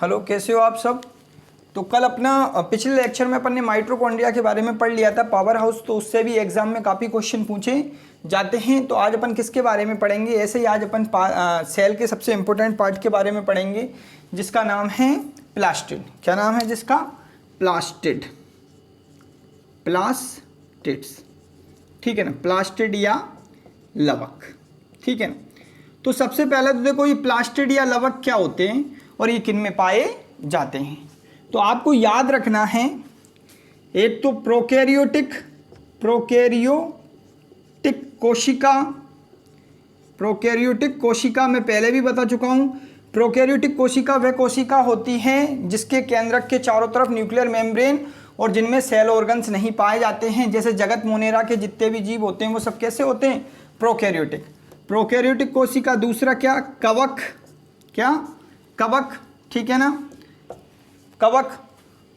Hello, कैसे हो आप सब। तो कल अपना पिछले लेक्चर में अपन ने माइटोकॉन्ड्रिया के बारे में पढ़ लिया था, पावर हाउस, तो उससे भी एग्जाम में काफ़ी क्वेश्चन पूछे जाते हैं। तो आज अपन किसके बारे में पढ़ेंगे, ऐसे ही आज अपन सेल के सबसे इम्पोर्टेंट पार्ट के बारे में पढ़ेंगे जिसका नाम है प्लास्टिड। क्या नाम है जिसका? प्लास्टिड, प्लास्टिड्स, ठीक है ना, प्लास्टिड या लवक, ठीक है ना। तो सबसे पहले तो देखो ये प्लास्टिड या लवक क्या होते हैं और ये किन में पाए जाते हैं। तो आपको याद रखना है, एक तो प्रोकैरियोटिक कोशिका, प्रोकैरियोटिक कोशिका मैं पहले भी बता चुका हूँ। प्रोकैरियोटिक कोशिका वह कोशिका होती है जिसके केंद्रक के चारों तरफ न्यूक्लियर मेम्ब्रेन और जिनमें सेल ऑर्गन्स नहीं पाए जाते हैं। जैसे जगत मोनेरा के जितने भी जीव होते हैं वो सब कैसे होते हैं? प्रोकैरियोटिक कोशिका। दूसरा क्या? कवक, क्या? कवक, ठीक है ना, कवक।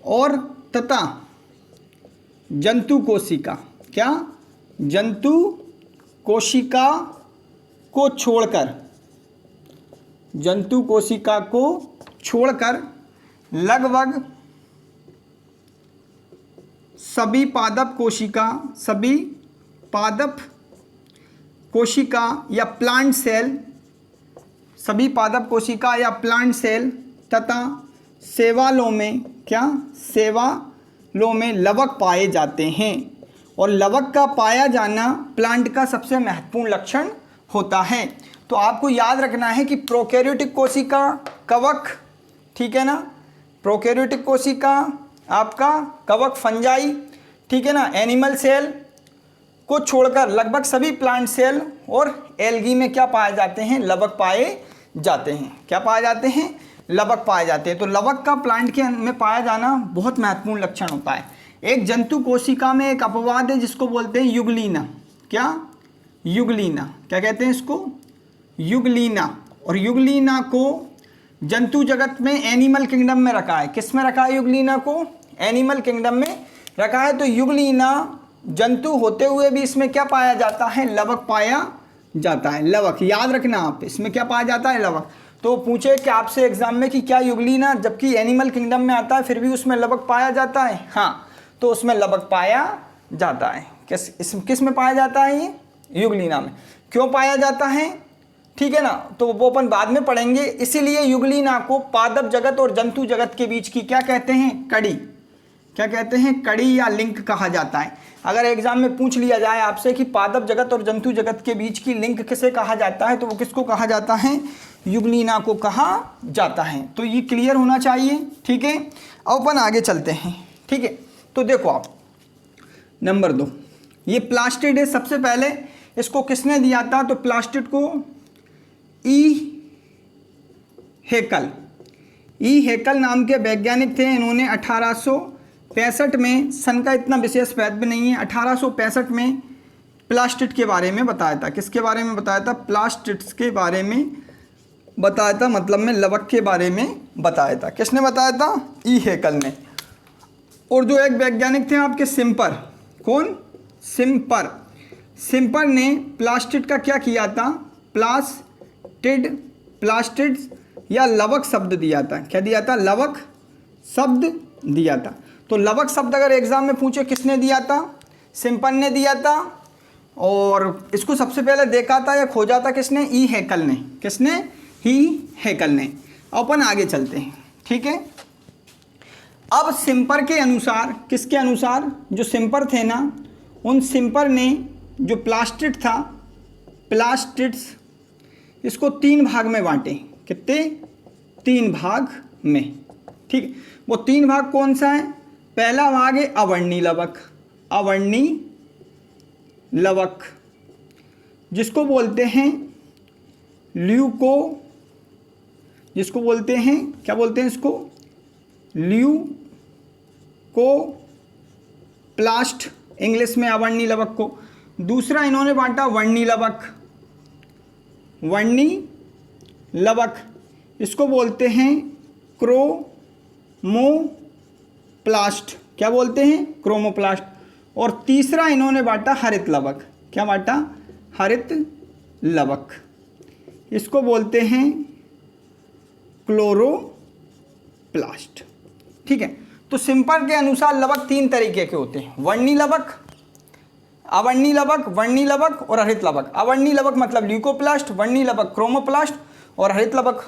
और तथा जंतु कोशिका, क्या? जंतु कोशिका को छोड़कर, जंतु कोशिका को छोड़कर लगभग सभी पादप कोशिका या प्लांट सेल, सभी पादप कोशिका या प्लांट सेल तथा शैवालों में, क्या? शैवालों में लवक पाए जाते हैं। और लवक का पाया जाना प्लांट का सबसे महत्वपूर्ण लक्षण होता है। तो आपको याद रखना है कि प्रोकैरियोटिक कोशिका कवक, ठीक है ना, प्रोकैरियोटिक कोशिका आपका कवक, फंजाई, ठीक है ना, एनिमल सेल को छोड़कर लगभग सभी प्लांट सेल और एल्गी में क्या पाए जाते हैं? लवक पाए जाते हैं। क्या पाए जाते हैं? लवक पाए जाते हैं। तो लवक का प्लांट के में पाया जाना बहुत महत्वपूर्ण लक्षण होता है। एक जंतु कोशिका में एक अपवाद है जिसको बोलते हैं युगलीना। क्या? युगलीना। क्या कहते हैं इसको? युगलीना। और युगलीना को जंतु जगत में एनिमल किंगडम में रखा है। किस में रखा है युगलीना को? एनिमल किंगडम में रखा है। तो युगलीना जंतु होते हुए भी इसमें क्या पाया जाता है? लवक पाया जाता है। लवक याद रखना आप, इसमें क्या पाया जाता है? लवक। तो पूछे कि आपसे एग्जाम में कि क्या युगलीना जबकि एनिमल किंगडम में आता है फिर भी उसमें लवक पाया जाता है? हाँ, तो उसमें लवक पाया जाता है। किस में पाया जाता है? ये युगलीना में। क्यों पाया जाता है, ठीक है ना, तो वो अपन बाद में पढ़ेंगे। इसीलिए युगलीना को पादप जगत और जंतु जगत के बीच की क्या कहते हैं? कड़ी। क्या कहते हैं? कड़ी या लिंक कहा जाता है। अगर एग्जाम में पूछ लिया जाए आपसे कि पादप जगत और जंतु जगत के बीच की लिंक किसे कहा जाता है, तो वो किसको कहा जाता है? युगलीना को कहा जाता है। तो ये क्लियर होना चाहिए, ठीक है। अब अपन आगे चलते हैं, ठीक है। तो देखो आप, नंबर 2 ये प्लास्टिड है। सबसे पहले इसको किसने दिया था? तो प्लास्टिड को ई हेकल नाम के वैज्ञानिक थे। इन्होंने 1865 में, सन का इतना विशेष महत्व नहीं है, 1865 में प्लास्टिड के बारे में बताया था। किसके बारे में बताया था? प्लास्टिड्स के बारे में बताया था, मतलब में लवक के बारे में बताया था। किसने बताया था? ई हेकल ने। और जो एक वैज्ञानिक थे आपके सिम्पर, कौन? सिम्पर ने प्लास्टिड का क्या किया था? प्लास्टिड्स या लवक शब्द दिया था। क्या दिया था? लवक शब्द दिया था। तो लवक शब्द अगर एग्जाम में पूछे किसने दिया था? सिम्पर ने दिया था। और इसको सबसे पहले देखा था या खोजा था किसने? ई हेकल ने। किसने? ई हेकल ने। अपन आगे चलते हैं, ठीक है। अब सिम्पर के अनुसार, किसके अनुसार? जो सिम्पर थे ना, उन सिम्पर ने जो प्लास्टिड था, प्लास्टिड्स, इसको 3 भाग में बांटे। कितने? 3 भाग में, ठीक। वो 3 भाग कौन सा है? पहला भाग है अवर्णी लवक, अवर्णी लवक, जिसको बोलते हैं जिसको बोलते हैं, क्या बोलते हैं इसको? ल्यूकोप्लास्ट, इंग्लिश में अवर्णी लवक को। दूसरा इन्होंने बांटा वर्णी लवक, इसको बोलते हैं क्रोमोप्लास्ट। क्या बोलते हैं? क्रोमोप्लास्ट। और तीसरा इन्होंने बांटा हरित लवक। क्या बांटा? हरित लवक। इसको बोलते हैं प्लास्ट। ठीक है, तो सिंपल के अनुसार लवक 3 तरीके के होते हैं, वर्णी लवक, अवर्णी लवक, वर्णी लवक और हरित लवक। अवर्णी लवक मतलब ल्यूकोप्लास्ट, वर्णी लवक क्रोमोप्लास्ट और हरित लवक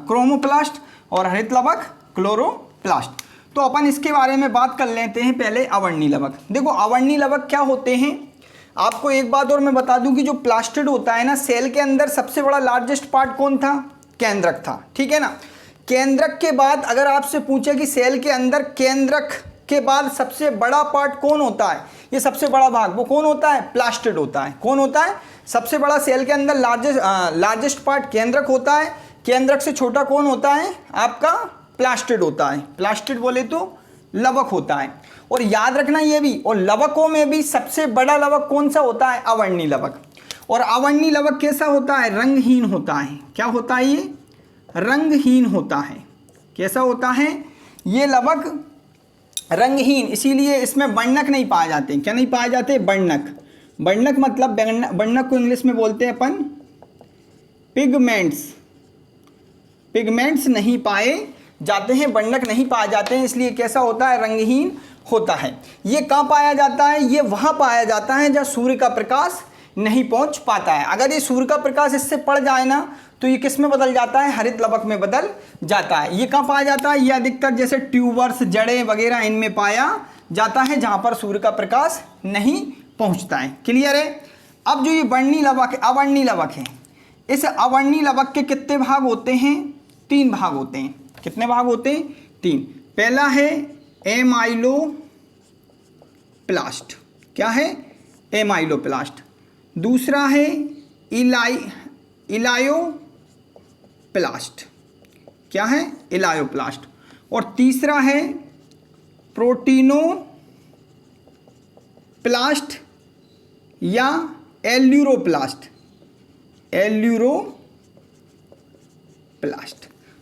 क्रोमोप्लास्ट और हरित लवक क्लोरोप्लास्ट। तो अपन इसके बारे में बात कर लेते हैं पहले अवर्णी लवक। देखो अवर्णी लवक क्या होते हैं, आपको एक बात और मैं बता दूं कि जो प्लास्टिड होता है ना, सेल के अंदर सबसे बड़ा लार्जेस्ट पार्ट कौन था, केंद्रक था। ठीक है ना, केंद्रक के बाद अगर आपसे पूछे कि सेल के अंदर केंद्रक के बाद सबसे बड़ा पार्ट कौन होता है, ये सबसे बड़ा भाग वो कौन होता है, प्लास्टिड होता है। कौन होता है, सबसे बड़ा सेल के अंदर लार्जेस्ट पार्ट केंद्रक होता है। केंद्रक से छोटा कौन होता है, आपका प्लास्टिड होता है। प्लास्टिड बोले तो लवक होता है। और याद रखना ये भी, और लवकों में भी सबसे बड़ा लवक कौन सा होता है, अवर्णी लवक। और अवर्णी लवक कैसा होता है, रंगहीन होता है। क्या होता है ये, रंगहीन होता है। कैसा होता है ये लवक, रंगहीन, इसीलिए इसमें वर्णक नहीं पाए जाते। क्या नहीं पाए जाते, वर्णक। वर्णक मतलब, वर्णक को इंग्लिश में बोलते हैं अपन पिगमेंट्स। पिगमेंट्स नहीं पाए जाते हैं, वर्णक नहीं पाए जाते हैं, इसलिए कैसा होता है, रंगहीन होता है। ये कहाँ पाया जाता है, ये वहाँ पाया जाता है जहाँ सूर्य का प्रकाश नहीं पहुँच पाता है। अगर ये सूर्य का प्रकाश इससे पड़ जाए ना तो ये किस में बदल जाता है, हरित लवक में बदल जाता है। ये कहाँ पाया जाता है, ये अधिकतर जैसे ट्यूबर्स, जड़ें वगैरह इनमें पाया जाता है जहाँ पर सूर्य का प्रकाश नहीं पहुँचता है। क्लियर है। अब जो ये वर्णी लवक, अवर्णी लवक है, इस अवर्णी लवक के कितने भाग होते हैं, 3 भाग होते हैं। कितने भाग होते हैं, 3। पहला है एमाइलोप्लास्ट। क्या है, एमाइलोप्लास्ट। दूसरा है इलायोप्लास्ट। क्या है, इलायोप्लास्ट। और तीसरा है प्रोटीनोप्लास्ट या एल्यूरोप्लास्ट। एल्यूरोप्लास्ट।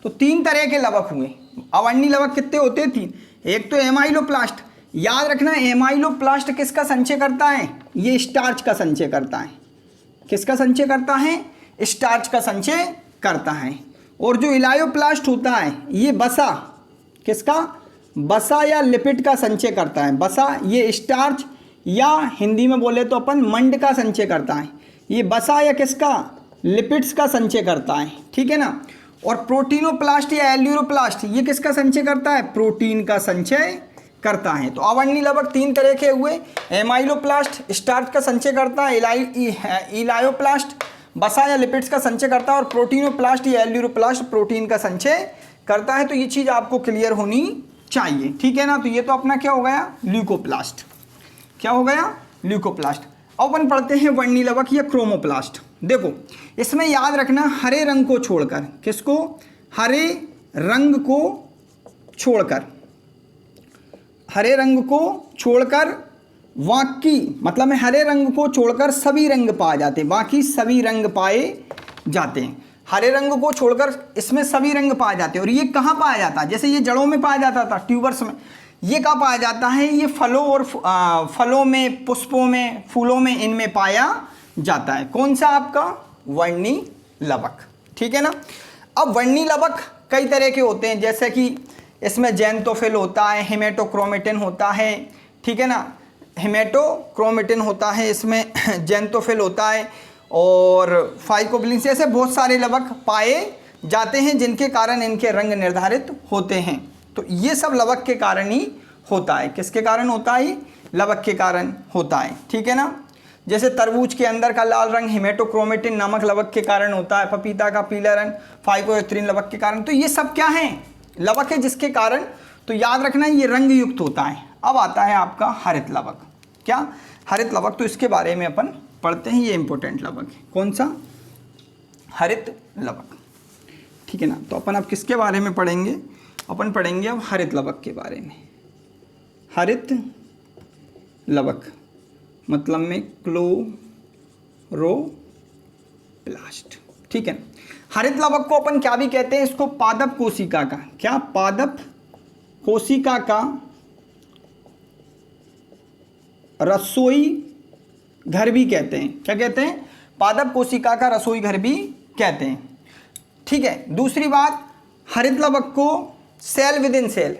तो 3 तरह के लवक हुए। अवर्णी लवक कितने होते हैं, 3। एक तो एमाइलोप्लास्ट। याद रखना एमाइलोप्लास्ट किसका संचय करता है, ये स्टार्च का संचय करता है। किसका संचय करता है, स्टार्च का संचय करता है। और जो इलायोप्लास्ट होता है ये बसा, किसका, बसा या लिपिड का संचय करता है। बसा ये स्टार्च या हिंदी में बोले तो अपन मंड का संचय करता है। ये बसा या किसका, लिपिड्स का संचय करता है। ठीक है ना। और प्रोटीनोप्लास्ट या एल्यूरोप्लास्ट ये किसका संचय करता है, प्रोटीन का संचय करता है। तो अवर्णी लवक 3 तरह के हुए, एमाइलोप्लास्ट स्टार्च का संचय करता है, इलायोप्लास्ट बसा या लिपिड्स का संचय करता है, और प्रोटीनोप्लास्ट या एल्यूरोप्लास्ट प्रोटीन का संचय करता है। तो ये चीज़ आपको क्लियर होनी चाहिए। ठीक है ना। तो ये तो अपना क्या हो गया, ल्यूकोप्लास्ट। क्या हो गया, ल्यूकोप्लास्ट। अब अपन पढ़ते हैं वर्णी लवक या क्रोमोप्लास्ट। देखो इसमें याद रखना हरे रंग को छोड़कर, किसको, हरे रंग को छोड़कर, हरे रंग को छोड़कर बाकी, मतलब में हरे रंग को छोड़कर सभी रंग पाए जाते हैं। बाकी सभी रंग पाए जाते हैं। हरे रंग को छोड़कर इसमें सभी रंग पाए जाते हैं। और ये कहाँ पाया जाता है, जैसे ये जड़ों में पाया जाता था, ट्यूबर्स में, ये कहाँ पाया जाता है, ये फलों और फलों में, पुष्पों में, फूलों में, इनमें पाया जाता है। कौन सा, आपका वर्णी लवक। ठीक है ना। अब वर्णी लवक कई तरह के होते हैं, जैसे कि इसमें जैंतोफिल होता है, हेमेटोक्रोमेटिन होता है। ठीक है ना, हेमेटोक्रोमेटिन होता है, इसमें जैंतोफिल होता है, और फाइकोबिलिन, ऐसे बहुत सारे लवक पाए जाते हैं जिनके कारण इनके रंग निर्धारित होते हैं। तो ये सब लवक के कारण ही होता है। किसके कारण होता है, लवक के कारण होता है। ठीक है ना। जैसे तरबूज के अंदर का लाल रंग हेमेटोक्रोमेटिन नामक लवक के कारण होता है, पपीता का पीला रंग फाइकोएस्ट्रीन लवक के कारण। तो ये सब क्या है, लवक है जिसके कारण, तो याद रखना ये रंग युक्त होता है। अब आता है आपका हरित लवक। क्या, हरित लवक। तो इसके बारे में अपन पढ़ते हैं, ये इंपॉर्टेंट लवक है। कौन सा, हरित लवक। ठीक है ना। तो अपन अब किसके बारे में पढ़ेंगे, अपन पढ़ेंगे अब हरित लवक के बारे में। हरित लवक मतलब में क्लोरोप्लास्ट। ठीक है। हरित लवक को अपन क्या भी कहते हैं, इसको पादप कोशिका का, क्या, पादप कोशिका का रसोई घर भी कहते हैं। क्या कहते हैं, पादप कोशिका का रसोई घर भी कहते हैं। ठीक है। दूसरी बात, हरित लवक को सेल विद इन सेल,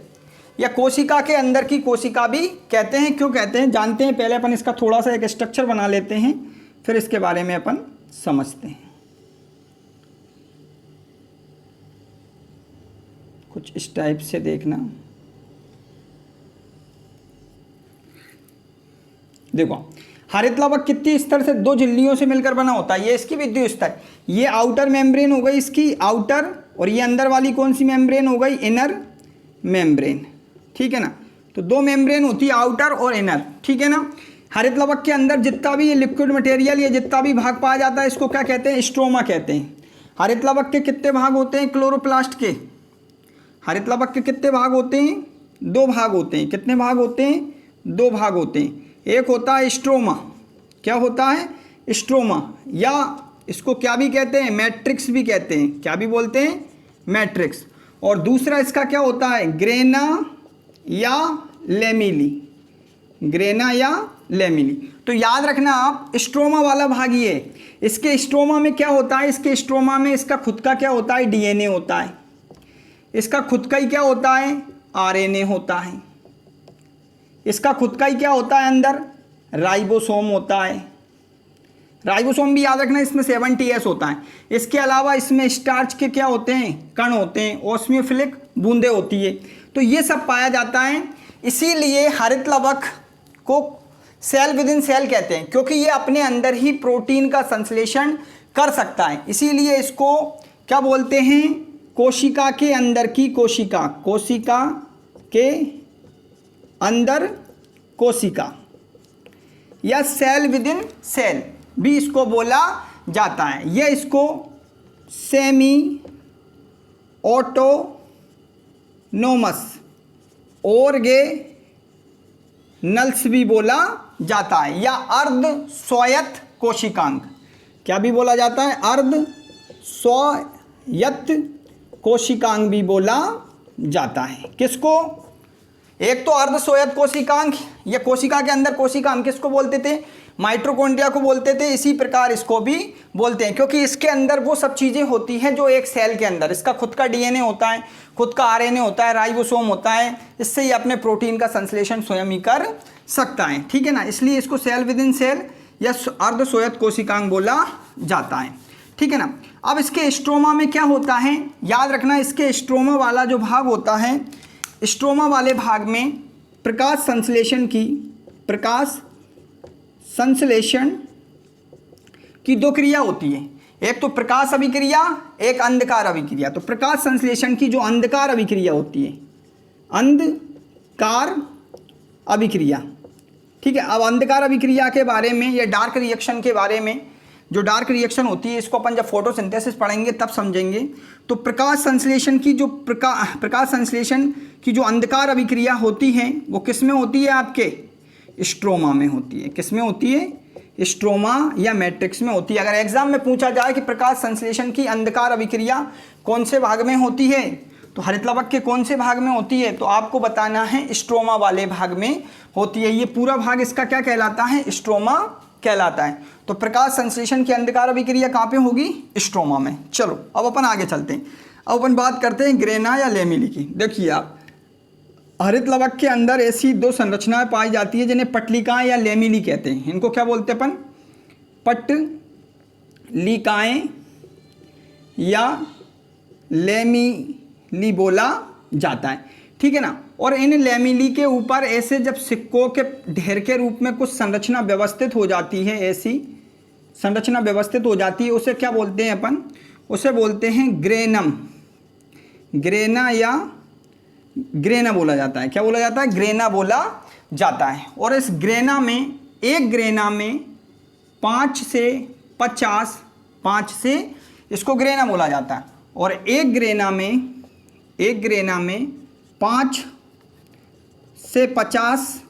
या कोशिका के अंदर की कोशिका भी कहते हैं। क्यों कहते हैं जानते हैं, पहले अपन इसका थोड़ा सा एक स्ट्रक्चर बना लेते हैं, फिर इसके बारे में अपन समझते हैं। कुछ इस टाइप से देखना, देखो हरित लवक कितनी स्तर से, 2 झिल्लियों से मिलकर बना होता है। ये इसकी विद्युत स्तर, ये आउटर मेम्ब्रेन हो गई इसकी आउटर, और ये अंदर वाली कौन सी मेम्ब्रेन हो गई, इनर मेम्ब्रेन, ठीक है ना। तो 2 मेम्ब्रेन होती है, आउटर और इनर, ठीक है ना। हरित लवक के अंदर जितना भी ये लिक्विड मटेरियल, ये जितना भी भाग पाया जाता है, इसको क्या कहते हैं, स्ट्रोमा कहते हैं। हरित लवक के कितने भाग होते हैं, क्लोरोप्लास्ट के, हरित लवक के कितने भाग होते हैं, 2 भाग होते हैं। कितने भाग होते हैं, 2 भाग होते हैं। एक होता है स्ट्रोमा, क्या होता है, स्ट्रोमा, या इसको क्या भी कहते हैं, मैट्रिक्स भी कहते हैं। क्या भी बोलते हैं, मैट्रिक्स। और दूसरा इसका क्या होता है, ग्रेना या लेमिली, ग्रेना या लेमिली। तो याद रखना आप, स्ट्रोमा वाला भाग ये, इसके स्ट्रोमा में क्या होता है, इसके स्ट्रोमा में इसका खुद का क्या होता है, डीएनए होता है। इसका खुद का ही क्या होता है, आरएनए होता है। इसका खुद का ही क्या होता है, अंदर राइबोसोम होता है। राइबोसोम भी याद रखना, इसमें 70S होता है। इसके अलावा इसमें स्टार्च के क्या होते हैं, कण होते हैं, ओस्मियोफिलिक बूंदें होती है। तो ये सब पाया जाता है। इसीलिए हरित लवक को सेल विद इन सेल कहते हैं, क्योंकि ये अपने अंदर ही प्रोटीन का संश्लेषण कर सकता है। इसीलिए इसको क्या बोलते हैं, कोशिका के अंदर की कोशिका, कोशिका के अंदर कोशिका, या सेल विद इन सेल भी इसको बोला जाता है। यह इसको सेमी ऑटोनोमस ऑर्गेनल्स भी बोला जाता है, या अर्ध स्वायत्त कोशिकांग। क्या भी बोला जाता है, अर्ध स्वायत्त कोशिकांग भी बोला जाता है। किसको, एक तो अर्ध स्वायत्त कोशिकांग, या कोशिका के अंदर कोशिका हम किसको बोलते थे, माइटोकॉन्ड्रिया को बोलते थे। इसी प्रकार इसको भी बोलते हैं, क्योंकि इसके अंदर वो सब चीज़ें होती हैं जो एक सेल के अंदर, इसका खुद का डीएनए होता है, खुद का आरएनए होता है, राइबोसोम होता है। इससे ये अपने प्रोटीन का संश्लेषण स्वयं ही कर सकता है, ठीक है ना। इसलिए इसको सेल विद इन सेल या अर्ध स्वायत्त कोशिकांग बोला जाता है, ठीक है ना। अब इसके स्ट्रोमा में क्या होता है, याद रखना, इसके स्ट्रोमा वाला जो भाग होता है, स्ट्रोमा वाले भाग में प्रकाश संश्लेषण की 2 क्रिया होती है। एक तो प्रकाश अभिक्रिया, एक अंधकार अभिक्रिया। तो प्रकाश संश्लेषण की जो अंधकार अभिक्रिया होती है, अंधकार अभिक्रिया, ठीक है। अब अंधकार अभिक्रिया के बारे में, या डार्क रिएक्शन के बारे में, जो डार्क रिएक्शन होती है इसको अपन जब फोटोसिंथेसिस पढ़ेंगे तब समझेंगे। तो प्रकाश संश्लेषण की जो प्रकाश संश्लेषण की जो अंधकार अभिक्रिया होती है वो किस में होती है, आपके स्ट्रोमा में होती है। किस में होती है, स्ट्रोमा या मैट्रिक्स में होती है। अगर एग्जाम में पूछा जाए कि प्रकाश संश्लेषण की अंधकार अभिक्रिया कौन से भाग में होती है, तो हरित लवक के कौन से भाग में होती है, तो आपको बताना है स्ट्रोमा वाले भाग में होती है। ये पूरा भाग इसका क्या कहलाता है, स्ट्रोमा कहलाता है। तो प्रकाश संश्लेषण की अंधकार अभिक्रिया कहाँ पे होगी, स्ट्रोमा में। चलो अब अपन आगे चलते हैं। अब अपन बात करते हैं ग्रेना या लेमिली की। देखिए आप, हरित लवक के अंदर ऐसी 2 संरचनाएं पाई जाती है जिन्हें पटलिकाएं या लेमिली कहते हैं। इनको क्या बोलते हैं अपन, पटलिकाएं या लेमिली बोला जाता है, ठीक है ना। और इन लेमिली के ऊपर ऐसे जब सिक्कों के ढेर के रूप में कुछ संरचना व्यवस्थित हो जाती है, ऐसी संरचना व्यवस्थित हो जाती है, उसे क्या बोलते हैं अपन, उसे बोलते हैं ग्रेनम। ग्रेना या ग्रेना बोला जाता है। क्या बोला जाता है, ग्रेना बोला जाता है। और इस ग्रेना में, एक ग्रेना में 5 से 50 इसको ग्रेना बोला जाता है। और एक ग्रेना में 5 से 50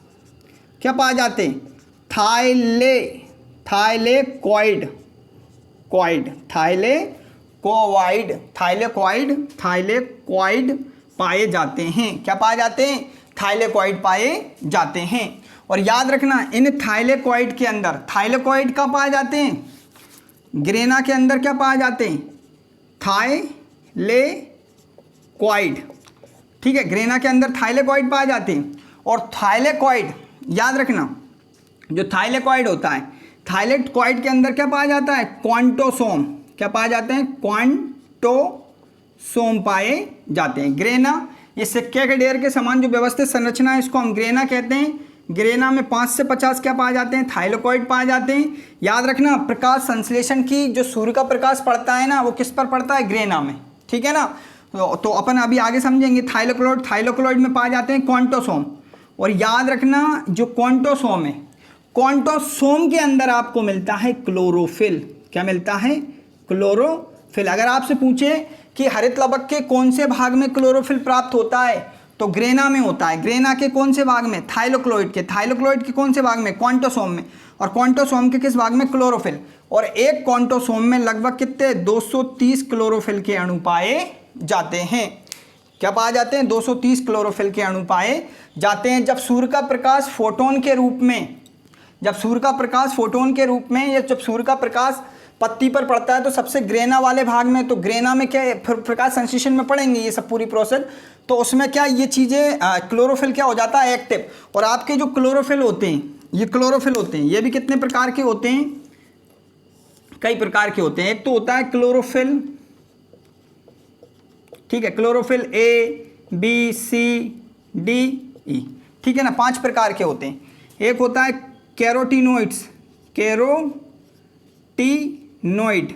क्या पाए जाते हैं, थाइलेकोइड पाए जाते हैं। क्या पाए जाते हैं, थाइलेकोइड पाए जाते हैं। और याद रखना, इन थाइलेकोइड के अंदर, थाइलेकोइड का पाए जाते हैं, ग्रेना के अंदर क्या पाए जाते हैं, थाइलेकोइड। ठीक है, ग्रेना के अंदर थाइलेकॉइड पाए जाते हैं। और थाइलेकॉइड याद रखना, जो थाइलेकॉइड होता है, थाइलेकॉइड के अंदर क्या पाया जाता है, क्वांटोसोम। क्या पाया जाते हैं, क्वांटोसोम पाए जाते हैं। ग्रेना, ये सिक्के के ढेर के समान जो व्यवस्थित संरचना है, इसको हम ग्रेना कहते हैं। ग्रेना में 5 से 50 क्या पाए जाते हैं, थाइलेकॉइड पाए जाते हैं। याद रखना, प्रकाश संश्लेषण की जो सूर्य का प्रकाश पड़ता है ना, वो किस पर पड़ता है, ग्रेना में। ठीक है ना, तो अपन अभी आगे समझेंगे। थाइलेकॉइड में पाए जाते हैं क्वांटोसोम। और याद रखना, जो क्वांटोसोम है, क्वांटोसोम के अंदर आपको मिलता है क्लोरोफिल। क्या मिलता है, क्लोरोफिल। अगर आपसे पूछे कि हरित लवक के कौन से भाग में क्लोरोफिल प्राप्त होता है, तो ग्रेना में होता है। ग्रेना के कौन से भाग में, थाइलेकॉइड के कौन से भाग में, क्वांटोसोम में। और क्वांटोसोम के किस भाग में, क्लोरोफिल। और एक क्वांटोसोम में लगभग कितने, 230 क्लोरोफिल के अणु पाए जाते हैं। क्या पाए जाते हैं, 230 क्लोरोफिल के अणु पाए जाते हैं। जब सूर्य का प्रकाश फोटोन के रूप में, या जब सूर्य का प्रकाश पत्ती पर पड़ता है, तो सबसे ग्रेना वाले भाग में, तो ग्रेना में क्या फिर प्रकाश संश्लेषण में पड़ेंगे ये सब पूरी प्रोसेस, तो उसमें क्या ये चीज़ें, क्लोरोफिल क्या हो जाता है, एक्टिव। और आपके जो क्लोरोफिल होते हैं, ये क्लोरोफिल होते हैं, ये भी कितने प्रकार के होते हैं, कई प्रकार के होते हैं। एक तो होता है क्लोरोफिल, ठीक है, chlorophyll A, B, C, D, E, ठीक है ना, 5 प्रकार के होते हैं। एक होता है कैरोटीनोइड्स, कैरोटीनोइड,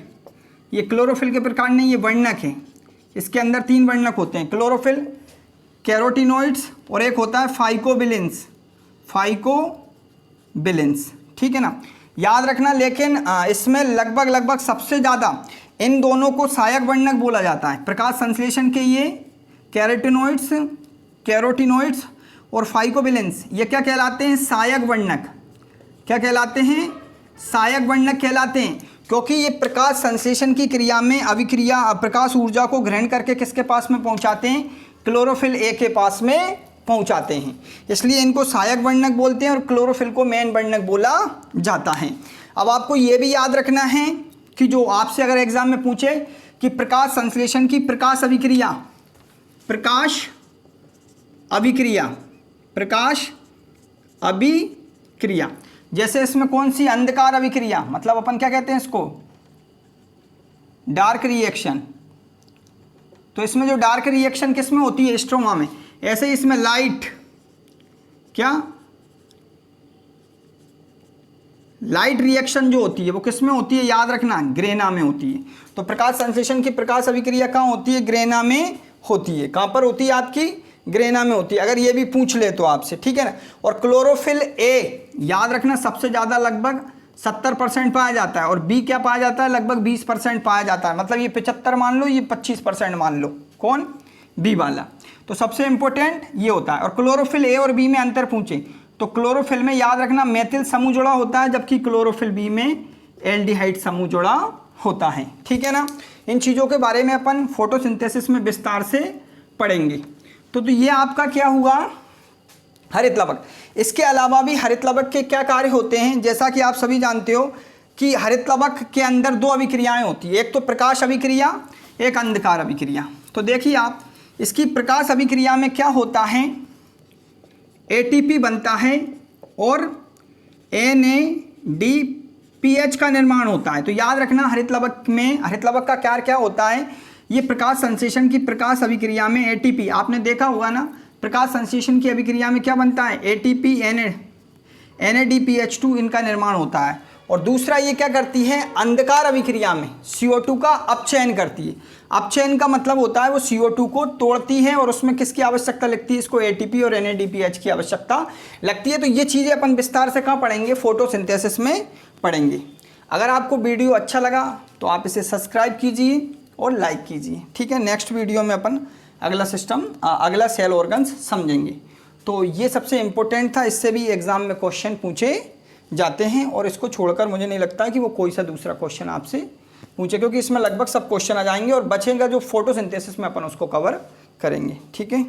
ये क्लोरोफिल के प्रकार नहीं, ये वर्णक है। इसके अंदर 3 वर्णक होते हैं, क्लोरोफिल, कैरोटीनोइड्स, और एक होता है फाइकोबिलेंस, ठीक है ना, याद रखना। लेकिन इसमें लगभग सबसे ज़्यादा इन दोनों को सहायक वर्णक बोला जाता है प्रकाश संश्लेषण के। ये कैरोटीनोइड्स और फाइकोबिलेंस, ये क्या कहलाते हैं, सहायक वर्णक। क्या कहलाते हैं, सहायक वर्णक कहलाते हैं, क्योंकि ये प्रकाश संश्लेषण की क्रिया में अभिक्रिया प्रकाश ऊर्जा को ग्रहण करके किसके पास में पहुंचाते हैं, क्लोरोफिल A के पास में पहुंचाते हैं। इसलिए इनको सहायक वर्णक बोलते हैं और क्लोरोफिल को मेन वर्णक बोला जाता है। अब आपको ये भी याद रखना है कि जो आपसे अगर एग्जाम में पूछे कि प्रकाश संश्लेषण की प्रकाश अभिक्रिया, जैसे इसमें कौन सी, अंधकार अभिक्रिया, मतलब अपन क्या कहते हैं इसको, डार्क रिएक्शन। तो इसमें जो डार्क रिएक्शन किस में होती है, स्ट्रोमा में। ऐसे ही इसमें लाइट रिएक्शन जो होती है वो किस में होती है, याद रखना, ग्रेना में होती है। तो प्रकाश संश्लेषण की प्रकाश अभिक्रिया कहाँ होती है, ग्रेना में होती है। कहाँ पर होती है आपकी, ग्रेना में होती है, अगर ये भी पूछ ले तो आपसे, ठीक है ना। और क्लोरोफिल A याद रखना सबसे ज़्यादा लगभग 70% पाया जाता है, और B क्या पाया जाता है, लगभग 20% पाया जाता है। मतलब ये 75 मान लो, ये 25% मान लो, कौन, B वाला। तो सबसे इंपॉर्टेंट ये होता है। और क्लोरोफिल A और B में अंतर पूछे तो क्लोरोफिल में याद रखना मेथिल समूह जुड़ा होता है, जबकि क्लोरोफिल B में एल्डिहाइड समूह जुड़ा होता है, ठीक है ना। इन चीज़ों के बारे में अपन फोटोसिंथेसिस में विस्तार से पढ़ेंगे। तो ये आपका क्या हुआ, हरित लवक। इसके अलावा भी हरित लवक के क्या कार्य होते हैं, जैसा कि आप सभी जानते हो कि हरित लवक के अंदर 2 अभिक्रियाएं होती है, एक तो प्रकाश अभिक्रिया, एक अंधकार अभिक्रिया। तो देखिए आप, इसकी प्रकाश अभिक्रिया में क्या होता है, ATP बनता है और NADPH का निर्माण होता है। तो याद रखना, हरित लवक का कार्य क्या होता है, ये प्रकाश संश्लेषण की प्रकाश अभिक्रिया में ATP, आपने देखा होगा ना, प्रकाश संश्लेषण की अभिक्रिया में क्या बनता है, ATP NADPH2 इनका निर्माण होता है। और दूसरा ये क्या करती है, अंधकार अभिक्रिया में CO2 का अपचयन करती है। अपचयन का मतलब होता है वो CO2 को तोड़ती है, और उसमें किसकी आवश्यकता लगती है, इसको ATP और NADPH की आवश्यकता लगती है। तो ये चीज़ें अपन विस्तार से कहाँ पढ़ेंगे, फोटोसिंथेसिस में पढ़ेंगे। अगर आपको वीडियो अच्छा लगा तो आप इसे सब्सक्राइब कीजिए और लाइक कीजिए, ठीक है। नेक्स्ट वीडियो में अपन अगला सेल ऑर्गन्स समझेंगे। तो ये सबसे इम्पोर्टेंट था, इससे भी एग्ज़ाम में क्वेश्चन पूछे जाते हैं, और इसको छोड़कर मुझे नहीं लगता कि वो कोई सा दूसरा क्वेश्चन आपसे पूछे, क्योंकि इसमें लगभग सब क्वेश्चन आ जाएंगे, और बचेगा जो फोटोसिंथेसिस में अपन उसको कवर करेंगे, ठीक है।